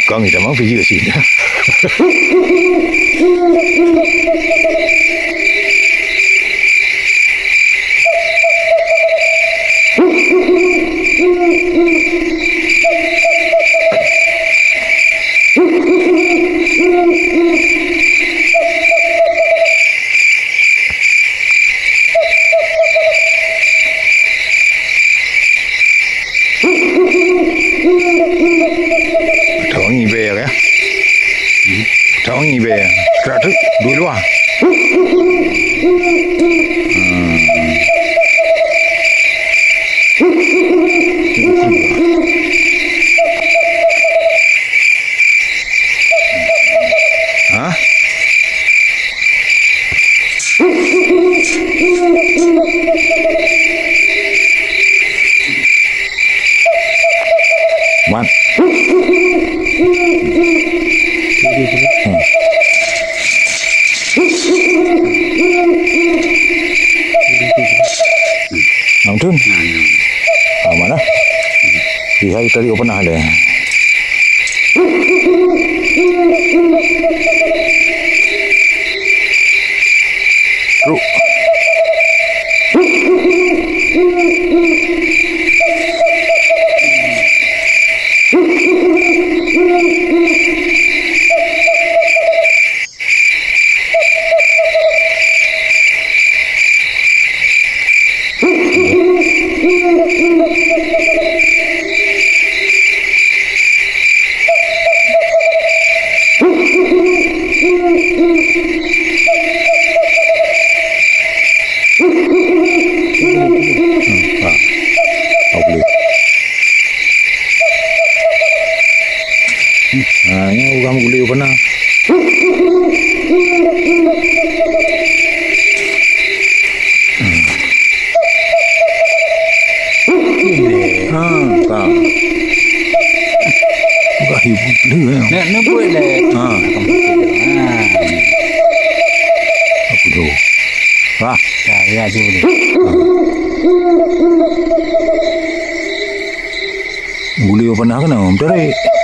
Con thì món phải dưa xịn nữa. Thằng gì về kìa, thằng gì về ra trước đuổi luôn. Hả? Man. Nonton? Mana? Lihat tadi open ada. Bro. Ini kamu guli apa nak? Kau. Bukan hibu dulu ya. Nak boleh. Aku tu. Wah, ya je boleh. Guli apa nak kena? Betul.